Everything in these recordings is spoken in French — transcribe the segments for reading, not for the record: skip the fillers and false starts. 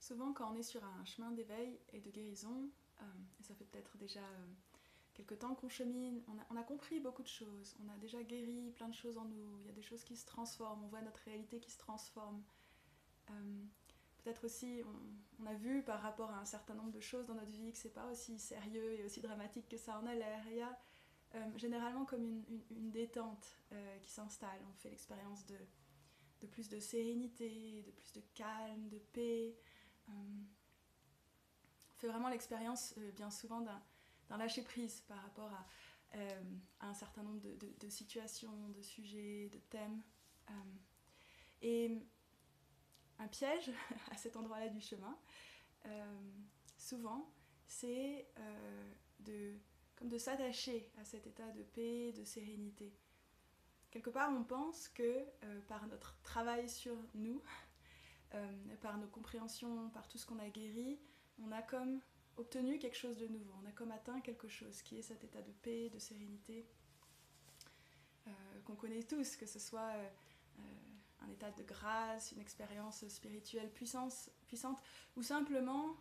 Souvent, quand on est sur un chemin d'éveil et de guérison, et ça fait peut-être déjà quelque temps qu'on chemine, on a compris beaucoup de choses, on a déjà guéri plein de choses en nous, il y a des choses qui se transforment, on voit notre réalité qui se transforme. Euh, Peut-être aussi, on a vu par rapport à un certain nombre de choses dans notre vie que c'est pas aussi sérieux et aussi dramatique que ça en a l'air. Il y a généralement comme une détente qui s'installe. On fait l'expérience de plus de sérénité, de plus de calme, de paix. On fait vraiment l'expérience bien souvent d'un lâcher-prise par rapport à un certain nombre de situations, de sujets, de thèmes. Et un piège à cet endroit-là du chemin, souvent, c'est comme de s'attacher à cet état de paix, de sérénité. Quelque part, on pense que par notre travail sur nous, par nos compréhensions, par tout ce qu'on a guéri, on a comme obtenu quelque chose de nouveau, on a comme atteint quelque chose qui est cet état de paix, de sérénité qu'on connaît tous, que ce soit un état de grâce, une expérience spirituelle puissante, ou simplement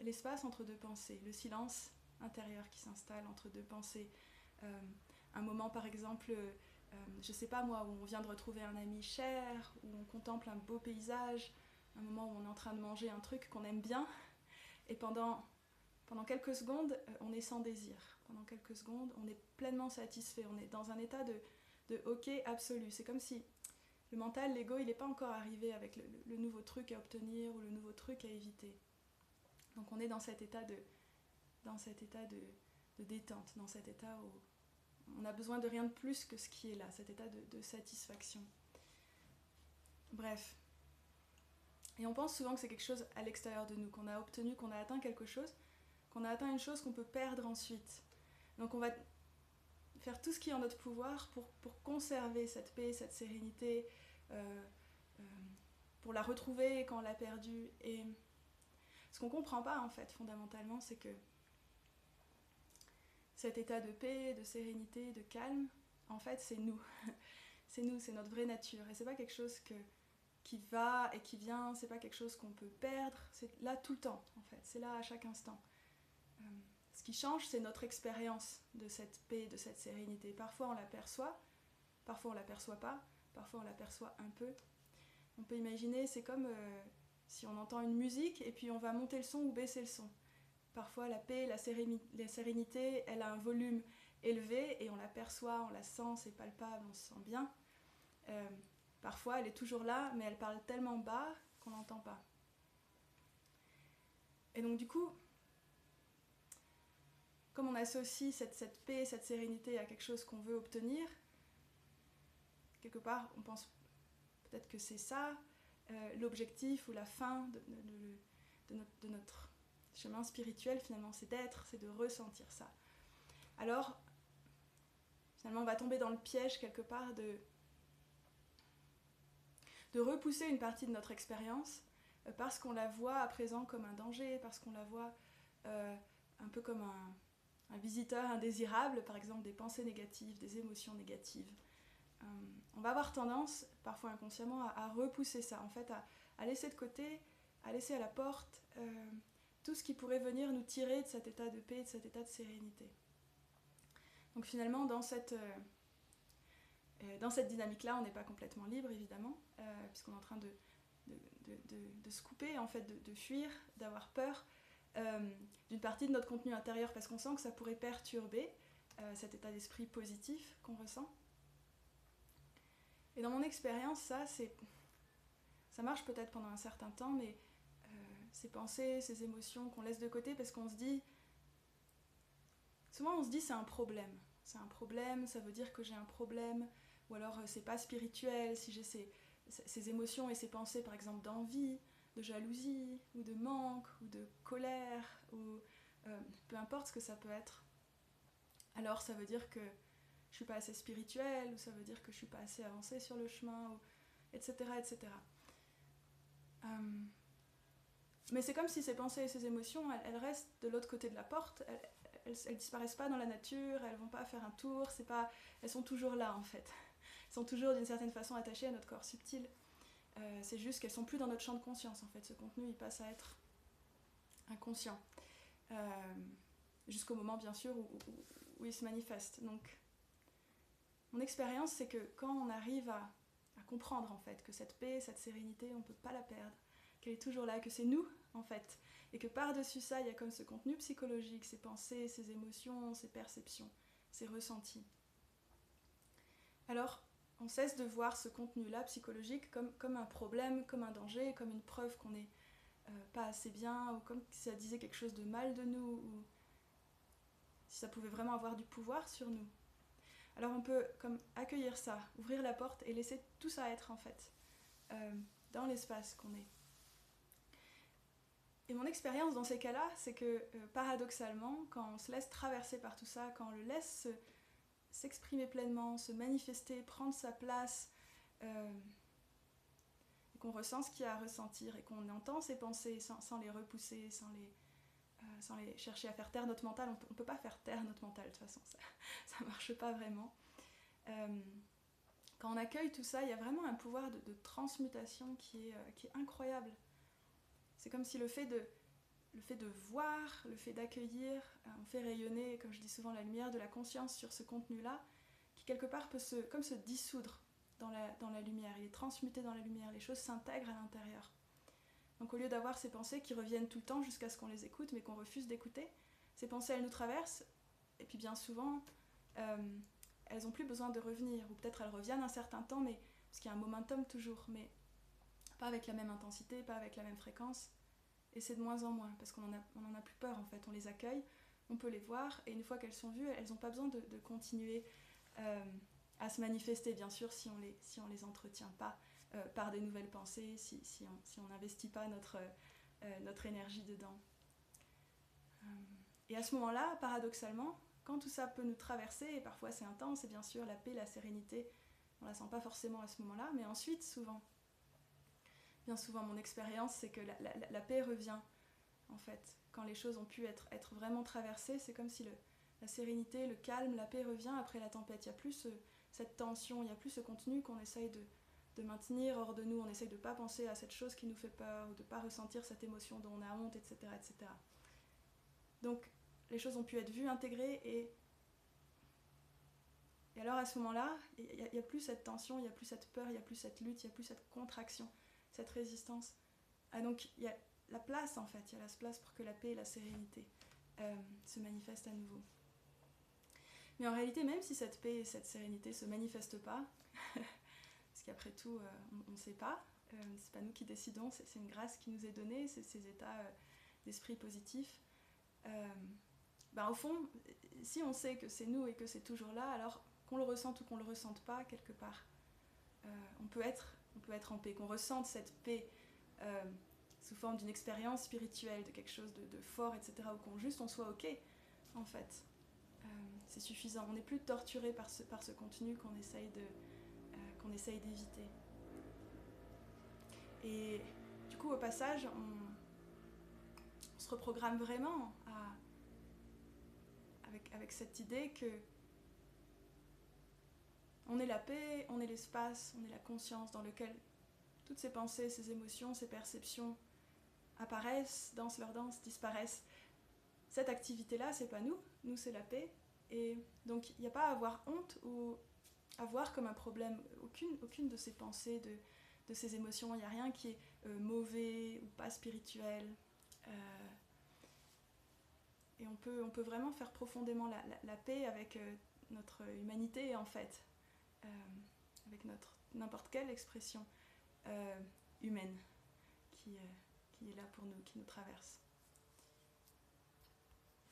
l'espace entre deux pensées, le silence intérieur qui s'installe entre deux pensées. Un moment par exemple, je sais pas moi, où on vient de retrouver un ami cher, où on contemple un beau paysage, un moment où on est en train de manger un truc qu'on aime bien, et pendant quelques secondes, on est sans désir. Pendant quelques secondes, on est pleinement satisfait, on est dans un état de ok absolu. C'est comme si le mental, l'ego, il n'est pas encore arrivé avec le nouveau truc à obtenir ou le nouveau truc à éviter. Donc on est dans cet état de détente, dans cet état où on n'a besoin de rien de plus que ce qui est là, cet état de satisfaction. Bref. Et on pense souvent que c'est quelque chose à l'extérieur de nous, qu'on a obtenu, qu'on a atteint quelque chose, qu'on a atteint une chose qu'on peut perdre ensuite. Donc on va faire tout ce qui est en notre pouvoir pour conserver cette paix, cette sérénité, pour la retrouver quand on l'a perdue. Et ce qu'on ne comprend pas en fait fondamentalement, c'est que cet état de paix, de sérénité, de calme, en fait c'est nous. C'est nous, c'est notre vraie nature. Et c'est pas quelque chose qui va et qui vient, c'est pas quelque chose qu'on peut perdre, c'est là tout le temps en fait, c'est là à chaque instant. Ce qui change, c'est notre expérience de cette paix, de cette sérénité. Parfois on l'aperçoit, parfois on l'aperçoit pas, parfois on l'aperçoit un peu. On peut imaginer, c'est comme si on entend une musique et puis on va monter le son ou baisser le son. Parfois la paix, la sérénité, elle a un volume élevé et on l'aperçoit, on la sent, c'est palpable, on se sent bien. Parfois elle est toujours là, mais elle parle tellement bas qu'on n'entend pas. Et donc du coup, comme on associe cette paix, cette sérénité à quelque chose qu'on veut obtenir, quelque part on pense peut-être que c'est ça l'objectif ou la fin de notre chemin spirituel finalement, c'est d'être, c'est de ressentir ça. Alors finalement on va tomber dans le piège quelque part de repousser une partie de notre expérience parce qu'on la voit à présent comme un danger, parce qu'on la voit un peu comme un visiteur indésirable, par exemple des pensées négatives, des émotions négatives. On va avoir tendance, parfois inconsciemment, à repousser ça, en fait, à laisser de côté, à laisser à la porte tout ce qui pourrait venir nous tirer de cet état de paix, de cet état de sérénité. Donc finalement, dans cette dynamique-là, on n'est pas complètement libre, évidemment, puisqu'on est en train de se couper, en fait, de fuir, d'avoir peur d'une partie de notre contenu intérieur, parce qu'on sent que ça pourrait perturber cet état d'esprit positif qu'on ressent. Et dans mon expérience, ça marche peut-être pendant un certain temps, mais ces pensées, ces émotions qu'on laisse de côté, parce qu'on se dit... Souvent, on se dit c'est un problème. C'est un problème, ça veut dire que j'ai un problème, ou alors c'est pas spirituel, si j'ai ces émotions et ces pensées, par exemple, d'envie, de jalousie, ou de manque, ou de colère, ou peu importe ce que ça peut être. Alors ça veut dire que je suis pas assez spirituelle, ou ça veut dire que je suis pas assez avancée sur le chemin, ou etc. etc. Mais c'est comme si ces pensées et ces émotions, elles restent de l'autre côté de la porte, elles disparaissent pas dans la nature, elles vont pas faire un tour, elles sont toujours là en fait. Elles sont toujours d'une certaine façon attachées à notre corps subtil. C'est juste qu'elles sont plus dans notre champ de conscience en fait. Ce contenu il passe à être inconscient. Jusqu'au moment bien sûr où il se manifeste. Donc mon expérience c'est que quand on arrive à comprendre en fait que cette paix, cette sérénité, on ne peut pas la perdre, qu'elle est toujours là, que c'est nous en fait, et que par-dessus ça il y a comme ce contenu psychologique, ces pensées, ces émotions, ces perceptions, ces ressentis. Alors on cesse de voir ce contenu-là psychologique comme un problème, comme un danger, comme une preuve qu'on n'est pas assez bien, ou comme si ça disait quelque chose de mal de nous, ou si ça pouvait vraiment avoir du pouvoir sur nous. Alors on peut comme accueillir ça, ouvrir la porte et laisser tout ça être en fait, dans l'espace qu'on est. Et mon expérience dans ces cas-là, c'est que paradoxalement, quand on se laisse traverser par tout ça, quand on le laisse s'exprimer pleinement, se manifester, prendre sa place, et qu'on ressent ce qu'il y a à ressentir et qu'on entend ses pensées sans les repousser, sans les chercher à faire taire notre mental. On ne peut pas faire taire notre mental de toute façon, ça ne marche pas vraiment. Quand on accueille tout ça, il y a vraiment un pouvoir de transmutation qui est incroyable. C'est comme si le fait de voir, le fait d'accueillir, on fait rayonner, comme je dis souvent, la lumière de la conscience sur ce contenu-là, qui quelque part peut se dissoudre dans la lumière. Il est transmuté dans la lumière, les choses s'intègrent à l'intérieur. Donc au lieu d'avoir ces pensées qui reviennent tout le temps jusqu'à ce qu'on les écoute, mais qu'on refuse d'écouter, ces pensées, elles nous traversent, et puis bien souvent, elles n'ont plus besoin de revenir, ou peut-être elles reviennent un certain temps, mais, parce qu'il y a un momentum toujours, mais pas avec la même intensité, pas avec la même fréquence, et c'est de moins en moins, parce qu'on en a plus peur en fait, on les accueille, on peut les voir, et une fois qu'elles sont vues, elles n'ont pas besoin de continuer à se manifester, bien sûr, si on les entretient pas par des nouvelles pensées, si on n'investit pas notre énergie dedans. Et à ce moment-là, paradoxalement, quand tout ça peut nous traverser, et parfois c'est intense, et bien sûr la paix, la sérénité, on la sent pas forcément à ce moment-là, mais ensuite, bien souvent, mon expérience, c'est que la paix revient, en fait. Quand les choses ont pu être vraiment traversées, c'est comme si la sérénité, le calme, la paix revient après la tempête. Il n'y a plus cette tension, il n'y a plus ce contenu qu'on essaye de maintenir hors de nous. On essaye de ne pas penser à cette chose qui nous fait peur, ou de ne pas ressentir cette émotion dont on a honte, etc., etc. Donc, les choses ont pu être vues, intégrées, et alors à ce moment-là, il n'y a plus cette tension, il n'y a plus cette peur, il n'y a plus cette lutte, il n'y a plus cette contraction, cette résistance. Ah, donc il y a la place en fait, il y a la place pour que la paix et la sérénité se manifestent à nouveau. Mais en réalité, même si cette paix et cette sérénité ne se manifestent pas, parce qu'après tout, on ne sait pas, c'est pas nous qui décidons, c'est une grâce qui nous est donnée, c'est ces états d'esprit positif. Au fond, si on sait que c'est nous et que c'est toujours là, alors qu'on le ressente ou qu'on le ressente pas, quelque part, on peut être en paix, qu'on ressente cette paix sous forme d'une expérience spirituelle, de quelque chose de fort, etc., ou qu'on soit ok, en fait. C'est suffisant. On n'est plus torturé par ce contenu qu'on essaye d'éviter. Et du coup, au passage, on se reprogramme vraiment avec cette idée que on est la paix, on est l'espace, on est la conscience dans lequel toutes ces pensées, ces émotions, ces perceptions apparaissent, dansent leur danse, disparaissent. Cette activité-là, c'est pas nous, c'est la paix. Et donc, il n'y a pas à avoir honte ou à voir comme un problème aucune de ces pensées, de ces émotions. Il n'y a rien qui est mauvais ou pas spirituel. Et on peut vraiment faire profondément la paix avec notre humanité, en fait, avec n'importe quelle expression humaine qui est là pour nous, qui nous traverse.